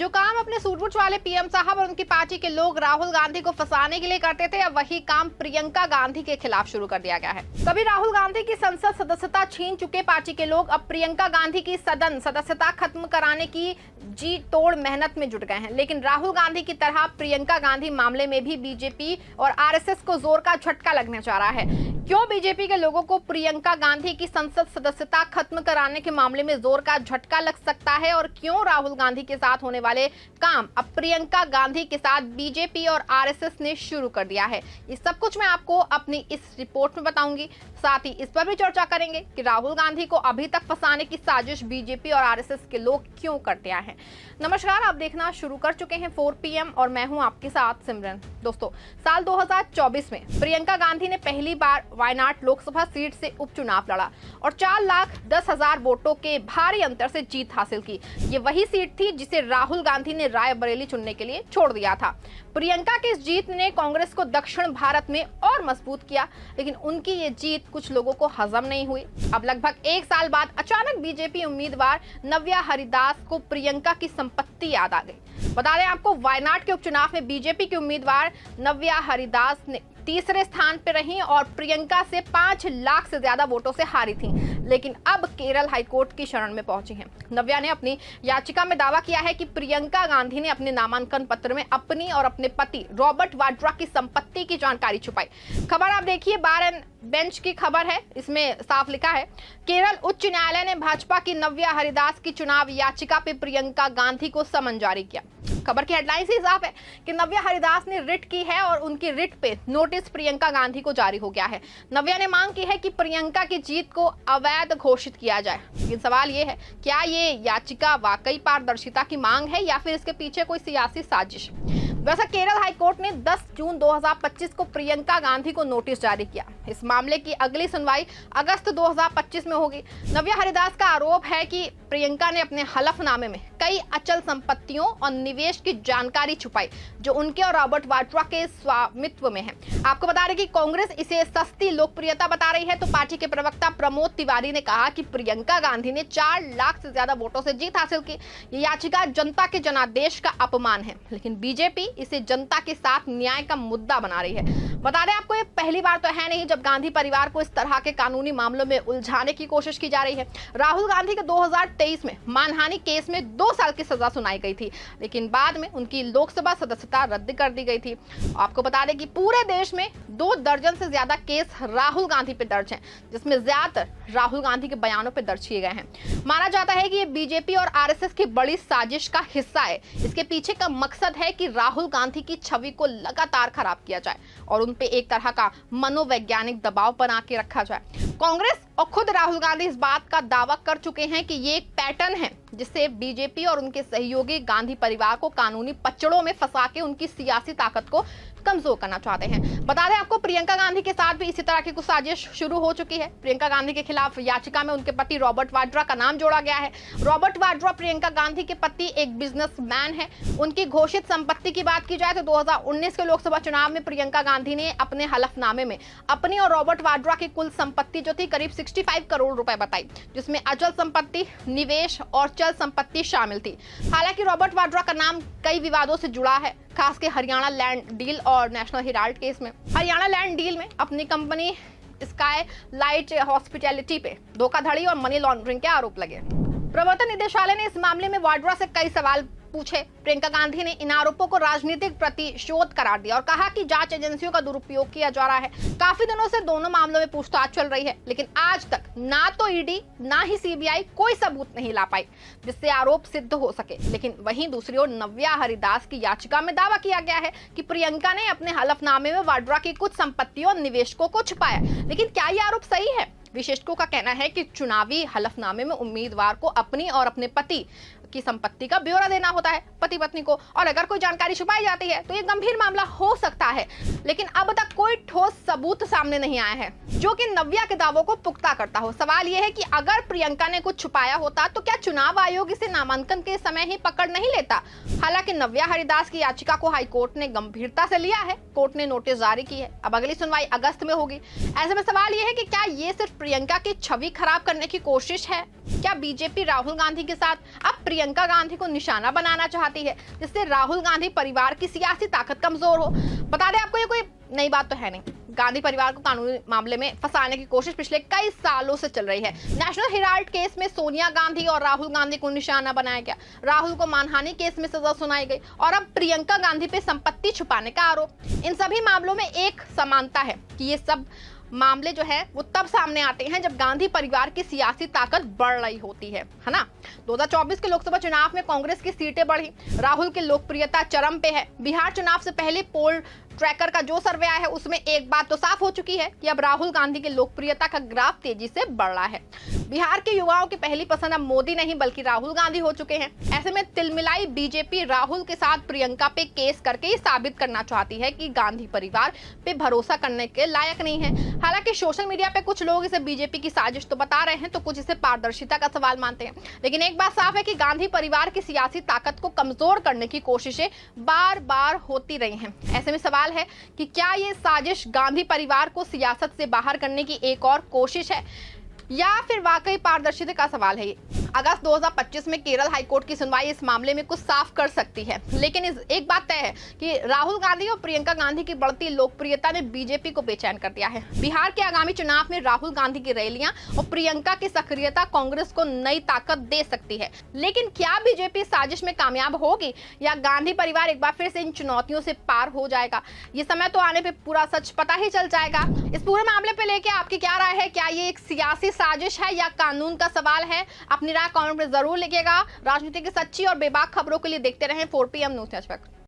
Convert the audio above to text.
जो काम अपने सूटबूट वाले पीएम साहब और उनकी पार्टी के लोग राहुल गांधी को फंसाने के लिए करते थे, अब वही काम प्रियंका गांधी के खिलाफ शुरू कर दिया गया है। कभी राहुल गांधी की संसद सदस्यता छीन चुके पार्टी के लोग अब प्रियंका गांधी की सदन सदस्यता खत्म कराने की जी तोड़ मेहनत में जुट गए हैं। लेकिन राहुल गांधी की तरह प्रियंका गांधी मामले में भी बीजेपी और आरएसएस को जोर का झटका लगने जा रहा है। क्यों बीजेपी के लोगों को प्रियंका गांधी की संसद सदस्यता खत्म कराने के मामले में जोर का झटका लग सकता है, और क्यों राहुल गांधी के साथ होने वाले काम अब प्रियंका गांधी के साथ बीजेपी और आरएसएस ने शुरू कर दिया है, ये सब कुछ मैं आपको अपनी इस रिपोर्ट में बताऊंगी। साथ ही इस पर भी चर्चा करेंगे कि राहुल गांधी को अभी तक फंसाने की साजिश बीजेपी और आरएसएस के लोग क्यों करते आए हैं। नमस्कार, आप देखना शुरू कर चुके हैं 4 PM और मैं हूं आपके साथ सिमरन। दोस्तों, साल 2024 में प्रियंका गांधी ने पहली बार वायनाड लोकसभा सीट से उपचुनाव लड़ा और 4,10,000 वोटों के भारी अंतर से जीत हासिल की। ये वही सीट थी जिसे राहुल गांधी ने रायबरेली चुनने के लिए छोड़ दिया था। प्रियंका की इस जीत ने कांग्रेस को दक्षिण भारत में और मजबूत किया, लेकिन उनकी ये जीत कुछ लोगों को हजम नहीं हुई। अब लगभग 1 साल बाद अचानक बीजेपी उम्मीदवार नव्या हरिदास को प्रियंका की संपत्ति याद आ गई। बता दें आपको, वायनाड के उपचुनाव में बीजेपी की उम्मीदवार नव्या हरिदास ने तीसरे स्थान पर रही और प्रियंका से 5 लाख से ज्यादा वोटों से हारी थी, लेकिन अब केरल हाईकोर्ट की शरण में पहुंची हैं। नव्या ने अपनी याचिका में दावा किया है कि प्रियंका गांधी ने अपने नामांकन पत्र में अपनी और अपने पति रॉबर्ट वाड्रा की संपत्ति की जानकारी छुपाई। खबर आप देखिए, बार एंड बेंच की खबर है, इसमें साफ लिखा है, केरल उच्च न्यायालय ने भाजपा की नव्या हरिदास की चुनाव याचिका पे प्रियंका गांधी को समन जारी किया। खबर की हेडलाइन से साफ है कि नव्या हरिदास ने रिट की है और उनकी रिट पे नोटिस प्रियंका गांधी को जारी हो गया है। नव्या ने मांग की है कि प्रियंका की जीत को अवैध घोषित किया जाए। लेकिन सवाल ये है, क्या ये याचिका वाकई पारदर्शिता की मांग है या फिर इसके पीछे कोई सियासी साजिश? वैसे केरल हाईकोर्ट ने 10 जून 2025 को प्रियंका गांधी को नोटिस जारी किया। इस मामले की अगली सुनवाई अगस्त 2025 में होगी। नव्या हरिदास का आरोप है कि प्रियंका ने अपने हलफनामे में कई अचल संपत्तियों और निवेश की जानकारी छुपाई जो उनके और रॉबर्ट वाड्रा के स्वामित्व में है। आपको बता दें कि कांग्रेस इसे सस्ती लोकप्रियता बता रही है, तो पार्टी के प्रवक्ता प्रमोद तिवारी ने कहा कि प्रियंका गांधी ने 4 लाख से ज्यादा वोटों से जीत हासिल की। ये याचिका जनता के जनादेश का अपमान है, लेकिन बीजेपी इसे जनता के साथ न्याय का मुद्दा बना रही है। बता दें आपको, ये पहली बार तो है नहीं जब गांधी परिवार को इस तरह के कानूनी मामलों में उलझाने की कोशिश की जा रही है। राहुल गांधी के 2023 में मानहानि केस में 2 साल की सजा सुनाई गई थी, लेकिन बाद में उनकी लोकसभा सदस्यता रद्द कर दी गई थी। आपको बता दें कि पूरे देश में 2 दर्जन से ज्यादा केस राहुल गांधी पे दर्ज हैं, जिसमें ज्यादातर राहुल गांधी के बयानों पे दर्ज किए गए हैं। माना जाता है कि ये बीजेपी और आरएसएस की बड़ी साजिश का हिस्सा है। इसके पीछे का मकसद है कि राहुल गांधी की छवि को लगातार खराब किया जाए और उन पे एक तरह का मनोवैज्ञानिक दबाव बना के रखा जाए। कांग्रेस और खुद राहुल गांधी इस बात का दावा कर चुके हैं कि ये एक पैटर्न है जिससे बीजेपी और उनके सहयोगी गांधी परिवार को कानूनी पचड़ों में फंसा के उनकी सियासी ताकत को कमजोर करना चाहते हैं। बता दें आपको, प्रियंका गांधी के साथ भी इसी तरह की कुछ साजिश शुरू हो चुकी है। प्रियंका गांधी के खिलाफ याचिका में उनके पति रॉबर्ट वाड्रा का नाम जोड़ा गया है। रॉबर्ट वाड्रा प्रियंका गांधी के पति एक बिजनेसमैन है। उनकी घोषित संपत्ति की बात की जाए तो 2019 के लोकसभा चुनाव में प्रियंका गांधी ने अपने हलफनामे में अपनी और रॉबर्ट वाड्रा की कुल संपत्ति जो थी करीब 65 करोड़ रुपए बताई, जिसमें अचल संपत्ति, निवेश और चल संपत्ति शामिल थी। हालांकि रॉबर्ट वाड्रा का नाम कई विवादों से जुड़ा है, खास के हरियाणा लैंड डील और नेशनल हेराल्ड केस में। हरियाणा लैंड डील में अपनी कंपनी स्काई लाइट हॉस्पिटैलिटी पे धोखाधड़ी और मनी लॉन्ड्रिंग के आरोप लगे। प्रवर्तन निदेशालय ने इस मामले में वाड्रा से कई सवाल पूछे। प्रियंका गांधी ने इन आरोपों को राजनीतिक प्रतिशोध करार दिया और कहा कि जांच एजेंसियों का दुरुपयोग किया जा रहा है। काफी दिनों से दोनों मामलों में पूछताछ चल रही है, लेकिन आज तक ना तो ईडी ना ही सीबीआई कोई सबूत नहीं ला पाई जिससे आरोप सिद्ध हो सके। लेकिन वहीं दूसरी ओर नव्या हरिदास की याचिका में दावा किया गया है कि प्रियंका ने अपने हलफनामे में वाड्रा की कुछ संपत्तियों और निवेशकों को छुपाया। लेकिन क्या यह आरोप सही है? विशेषज्ञों का कहना है कि चुनावी हलफनामे में उम्मीदवार को अपनी और अपने पति की संपत्ति का ब्यौरा देना होता है पति पत्नी को, और अगर कोई जानकारी छुपाई जाती है तो ये गंभीर मामला हो सकता है। लेकिन अब तक कोई ठोस सबूत सामने नहीं आया है जो कि नव्या के दावों को पुख्ता करता हो। सवाल यह है कि अगर प्रियंका ने कुछ छुपाया होता तो क्या चुनाव आयोग इसे नामांकन के समय ही पकड़ नहीं लेता? हालांकि नव्या हरिदास की याचिका को हाईकोर्ट ने गंभीरता से लिया है। कोर्ट ने नोटिस जारी की है। अब अगली सुनवाई अगस्त में होगी। ऐसे में सवाल यह है कि क्या ये सिर्फ प्रियंका की छवि खराब करने की कोशिश है? क्या बीजेपी राहुल गांधी के साथ अब प्रियंका गांधी को निशाना बनाना चाहती है, जिससे राहुल गांधी परिवार की सियासी ताकत कमजोर हो। बता दें आपको, ये कोई नई बात तो है नहीं। गांधी परिवार को कानूनी मामले में फंसाने की कोशिश पिछले कई सालों से चल रही है। नेशनल हेराल्ड केस में सोनिया गांधी और राहुल गांधी को निशाना बनाया गया, राहुल को मानहानि केस में सजा सुनाई गई और अब प्रियंका गांधी पे संपत्ति छुपाने का आरोप। इन सभी मामलों में एक समानता है कि ये सब मामले जो है वो तब सामने आते हैं जब गांधी परिवार की सियासी ताकत बढ़ रही होती है ना। 2024 के लोकसभा चुनाव में कांग्रेस की सीटें बढ़ी, राहुल की लोकप्रियता चरम पे है। बिहार चुनाव से पहले पोल ट्रैकर का जो सर्वे आया है उसमें एक बात तो साफ हो चुकी है कि अब राहुल गांधी की लोकप्रियता का ग्राफ तेजी से बढ़ रहा है। बिहार के युवाओं की पहली पसंद अब मोदी नहीं बल्कि राहुल गांधी हो चुके हैं। ऐसे में तिलमिलाई बीजेपी राहुल के साथ प्रियंका पे केस करके ये साबित करना चाहती है कि गांधी परिवार पे भरोसा करने के लायक नहीं है। हालांकि सोशल मीडिया पे कुछ लोग इसे बीजेपी की साजिश तो बता रहे हैं, तो कुछ इसे पारदर्शिता का सवाल मानते हैं। लेकिन एक बात साफ है कि गांधी परिवार की सियासी ताकत को कमजोर करने की कोशिशें बार बार होती रही हैं। ऐसे में सवाल है कि क्या ये साजिश गांधी परिवार को सियासत से बाहर करने की एक और कोशिश है या फिर वाकई पारदर्शिता का सवाल है। अगस्त 2025 में केरल हाईकोर्ट की सुनवाई इस मामले में कुछ साफ कर सकती है। लेकिन एक बात तय है कि राहुल गांधी और प्रियंका गांधी की बढ़ती लोकप्रियता ने बीजेपी को बेचैन कर दिया है। बिहार के आगामी चुनाव में राहुल गांधी की रैलियां और प्रियंका की सक्रियता कांग्रेस को नई ताकत दे सकती है। लेकिन क्या बीजेपी साजिश में कामयाब होगी या गांधी परिवार एक बार फिर से इन चुनौतियों से पार हो जाएगा? ये समय तो आने पर पूरा सच पता ही चल जाएगा। इस पूरे मामले पे लेके आपकी क्या राय है? क्या ये एक सियासी साजिश है या कानून का सवाल है? अपनी राय कमेंट में जरूर लिखिएगा। राजनीति की सच्ची और बेबाक खबरों के लिए देखते रहें 4 PM न्यूज़ नेटवर्क।